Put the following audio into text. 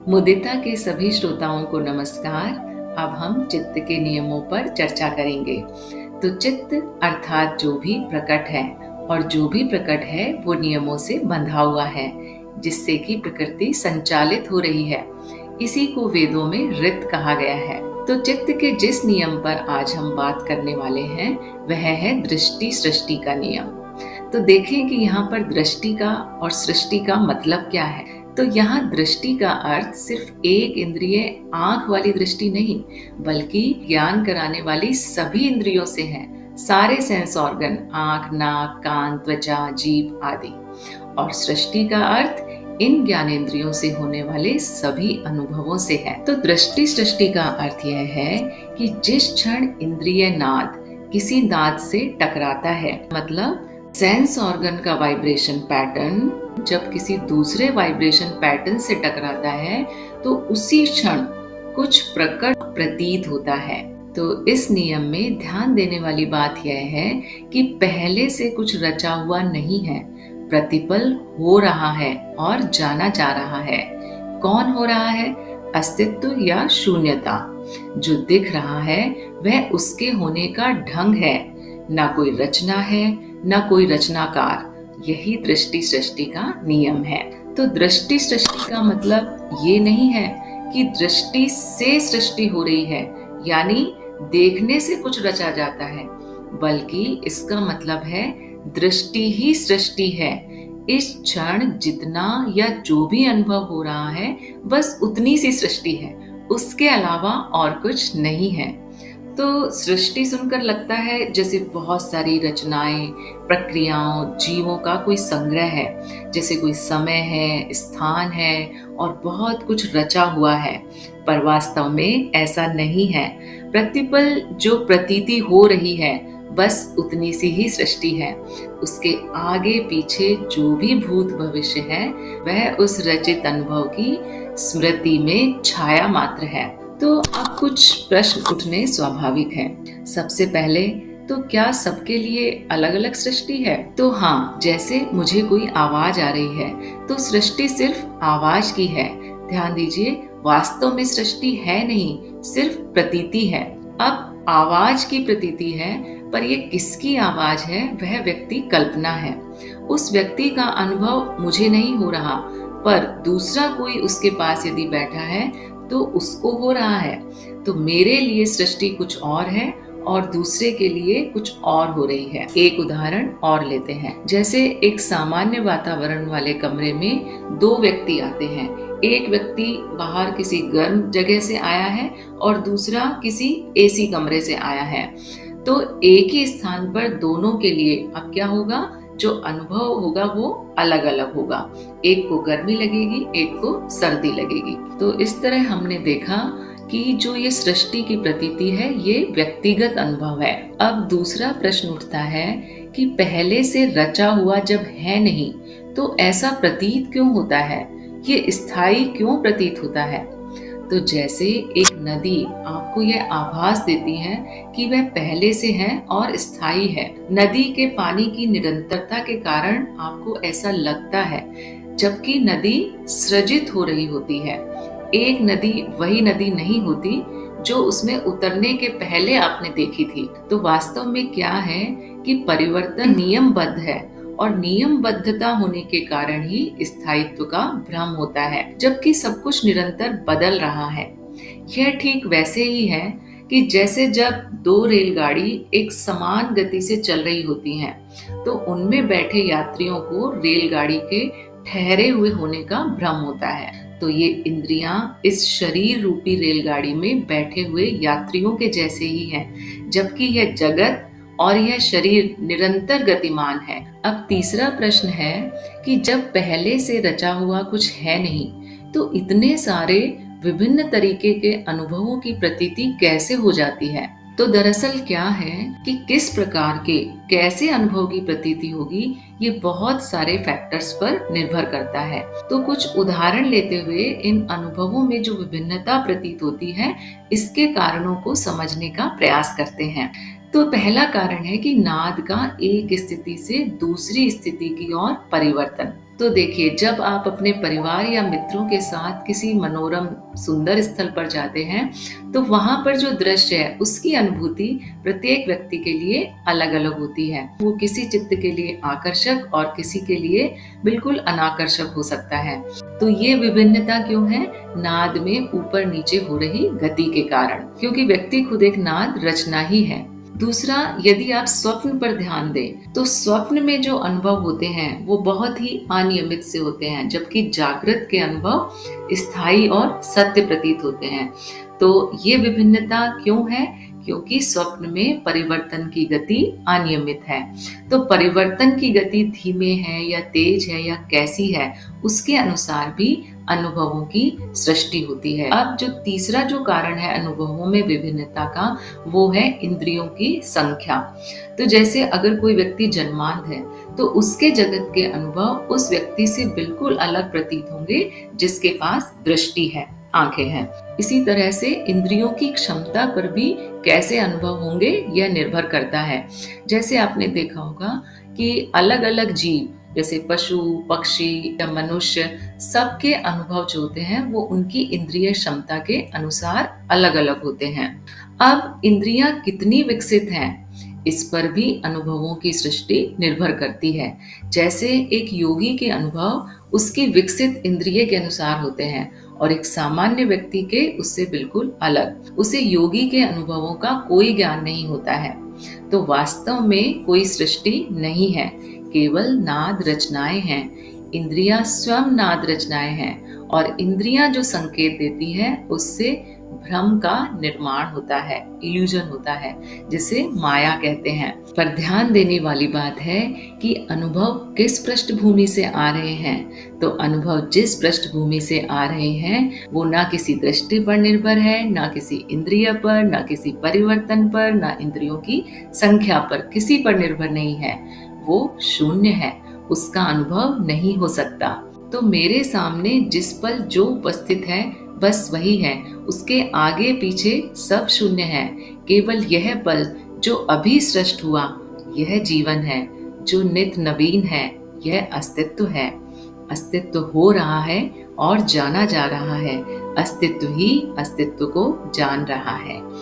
मुदिता के सभी श्रोताओं को नमस्कार। अब हम चित्त के नियमों पर चर्चा करेंगे। तो चित्त अर्थात जो भी प्रकट है, और जो भी प्रकट है वो नियमों से बंधा हुआ है, जिससे कि प्रकृति संचालित हो रही है। इसी को वेदों में ऋत कहा गया है। तो चित्त के जिस नियम पर आज हम बात करने वाले हैं वह है दृष्टि सृष्टि का नियम। तो देखें कि यहाँ पर दृष्टि का और सृष्टि का मतलब क्या है। तो यहाँ दृष्टि का अर्थ सिर्फ एक इंद्रिय आंख वाली दृष्टि नहीं, बल्कि ज्ञान कराने वाली सभी इंद्रियों से है। सारे सेंस ऑर्गन, आंख, नाक, कान, त्वचा, जीभ आदि। और सृष्टि का अर्थ इन ज्ञानेंद्रियों से होने वाले सभी अनुभवों से है। तो दृष्टि सृष्टि का अर्थ यह है कि जिस क्षण इंद्रिय नाद किसी नाद से टकराता है, मतलब सेंस ऑर्गन का वाइब्रेशन पैटर्न जब किसी दूसरे वाइब्रेशन पैटर्न से टकराता है, तो उसी क्षण कुछ प्रकट प्रतीत होता है। तो इस नियम में ध्यान देने वाली बात यह है कि पहले से कुछ रचा हुआ नहीं है, प्रतिपल हो रहा है और जाना जा रहा है। कौन हो रहा है? अस्तित्व या शून्यता। जो दिख रहा है वह उसके होने का ढंग है, ना कोई रचना है ना कोई रचनाकार। यही दृष्टि सृष्टि का नियम है। तो दृष्टि सृष्टि का मतलब ये नहीं है कि दृष्टि से सृष्टि हो रही है, यानी देखने से कुछ रचा जाता है, बल्कि इसका मतलब है दृष्टि ही सृष्टि है। इस क्षण जितना या जो भी अनुभव हो रहा है बस उतनी सी सृष्टि है, उसके अलावा और कुछ नहीं है। तो सृष्टि सुनकर लगता है जैसे बहुत सारी रचनाएं, प्रक्रियाओं, जीवों का कोई संग्रह है, जैसे कोई समय है, स्थान है और बहुत कुछ रचा हुआ है। पर वास्तव में ऐसा नहीं है। प्रतिपल जो प्रतीति हो रही है बस उतनी सी ही सृष्टि है। उसके आगे पीछे जो भी भूत भविष्य है वह उस रचित अनुभव की स्मृति में छाया मात्र है। तो अब कुछ प्रश्न उठने स्वाभाविक हैं। सबसे पहले, तो क्या सबके लिए अलग अलग सृष्टि है? तो हाँ, जैसे मुझे कोई आवाज आ रही है तो सृष्टि सिर्फ आवाज की है। ध्यान दीजिए, वास्तव में सृष्टि है नहीं, सिर्फ प्रतीति है। अब आवाज की प्रतीति है, पर ये किसकी आवाज है वह व्यक्ति कल्पना है। उस व्यक्ति का अनुभव मुझे नहीं हो रहा, पर दूसरा कोई उसके पास यदि बैठा है तो उसको हो रहा है। तो मेरे लिए सृष्टि कुछ और है और दूसरे के लिए कुछ और हो रही है। एक उदाहरण और लेते हैं। जैसे एक सामान्य वातावरण वाले कमरे में दो व्यक्ति आते हैं। एक व्यक्ति बाहर किसी गर्म जगह से आया है और दूसरा किसी एसी कमरे से आया है। तो एक ही स्थान पर दोनों के लिए अब क्या होगा? जो अनुभव होगा वो अलग अलग होगा। एक को गर्मी लगेगी, एक को सर्दी लगेगी। तो इस तरह हमने देखा कि जो ये सृष्टि की प्रतीति है ये व्यक्तिगत अनुभव है। अब दूसरा प्रश्न उठता है कि पहले से रचा हुआ जब है नहीं तो ऐसा प्रतीत क्यों होता है? ये स्थायी क्यों प्रतीत होता है? तो जैसे एक नदी आपको यह आभास देती है कि वह पहले से है और स्थायी है। नदी के पानी की निरंतरता के कारण आपको ऐसा लगता है, जबकि नदी सृजित हो रही होती है। एक नदी वही नदी नहीं होती जो उसमें उतरने के पहले आपने देखी थी। तो वास्तव में क्या है कि परिवर्तन नियमबद्ध है और नियमबद्धता होने के कारण ही स्थायित्व का भ्रम होता है, जबकि सब कुछ निरंतर बदल रहा है। यह ठीक वैसे ही है कि जैसे जब दो रेलगाड़ी एक समान गति से चल रही होती हैं, तो उनमें बैठे यात्रियों को रेलगाड़ी के ठहरे हुए होने का भ्रम होता है। तो ये इंद्रियां इस शरीर रूपी रेलगाड़ी में बैठे हुए यात्रियों के जैसे ही हैं, जबकि यह जगत और यह शरीर निरंतर गतिमान है। अब तीसरा प्रश्न है कि जब पहले से रचा हुआ कुछ है नहीं, तो इतने सारे विभिन्न तरीके के अनुभवों की प्रतीति कैसे हो जाती है? तो दरअसल क्या है कि किस प्रकार के कैसे अनुभव की प्रतीति होगी, ये बहुत सारे फैक्टर्स पर निर्भर करता है। तो कुछ उदाहरण लेते हुए इन अनुभवों में जो विभिन्नता प्रतीत होती है, इसके कारणों को समझने का प्रयास करते हैं। तो पहला कारण है कि नाद का एक स्थिति से दूसरी स्थिति की ओर परिवर्तन। तो देखिए, जब आप अपने परिवार या मित्रों के साथ किसी मनोरम सुंदर स्थल पर जाते हैं, तो वहाँ पर जो दृश्य है, उसकी अनुभूति प्रत्येक व्यक्ति के लिए अलग-अलग होती है। वो किसी चित्त के लिए आकर्षक और किसी के लिए बिल्कुल अनाकर्षक हो सकता है। तो ये विभिन्नता क्यों है? नाद में ऊपर-नीचे हो रही गति के कारण, क्योंकि व्यक्ति खुद एक नाद रचना ही है। दूसरा, यदि आप स्वप्न पर ध्यान दें, तो स्वप्न में जो अनुभव होते हैं, वो बहुत ही अनियमित से होते हैं, जबकि जागृत के अनुभव स्थायी और सत्य प्रतीत होते हैं। तो ये विभिन्नता क्यों है? क्योंकि स्वप्न में परिवर्तन की गति अनियमित है। तो परिवर्तन की गति धीमे है या तेज है या कैसी है, उसके अनुसार भी अनुभवों की सृष्टि होती है। अब जो तीसरा जो कारण है अनुभवों में विभिन्नता का, वो है इंद्रियों की संख्या। तो जैसे अगर कोई व्यक्ति जन्मांध है, तो उसके जगत के अनुभव उस व्यक्ति से बिल्कुल अलग प्रतीत होंगे जिसके पास दृष्टि है, आंखें हैं। इसी तरह से इंद्रियों की क्षमता पर भी कैसे अनुभव होंगे यह निर्भर करता है। जैसे आपने देखा होगा कि अलग-अलग जीव, जैसे पशु, पक्षी या मनुष्य, सबके अनुभव जो होते हैं वो उनकी इंद्रिय क्षमता के अनुसार अलग-अलग होते हैं। अब इंद्रियां कितनी विकसित हैं, इस पर भी अनुभवों की सृष्टि निर्भर करती है। जैसे एक योगी के अनुभव उसकी विकसित इंद्रिय के अनुसार होते हैं और एक सामान्य व्यक्ति के उससे बिल्कुल अलग। उसे योगी के अनुभवों का कोई ज्ञान नहीं होता है। तो वास्तव में कोई सृष्टि नहीं है, केवल नाद रचनाएं हैं। इंद्रियां स्वयं नाद रचनाएं हैं और इंद्रियां जो संकेत देती हैं, उससे भ्रम का निर्माण होता है, इल्यूजन होता है, जिसे माया कहते हैं। पर ध्यान देने वाली बात है कि अनुभव किस पृष्ठभूमि से आ रहे हैं। तो अनुभव जिस पृष्ठभूमि से आ रहे हैं, वो ना किसी दृष्टि पर निर्भर है, ना किसी इंद्रिय पर, ना किसी परिवर्तन पर, ना इंद्रियों की संख्या पर, किसी पर निर्भर नहीं है। वो शून्य है, उसका अनुभव नहीं हो सकता। तो मेरे सामने जिस पल जो उपस्थित है, बस वही है, उसके आगे पीछे सब शून्य है। केवल यह पल जो अभी सृष्ट हुआ, यह जीवन है। जो नित नवीन है, यह अस्तित्व है। अस्तित्व हो रहा है और जाना जा रहा है। अस्तित्व ही अस्तित्व को जान रहा है।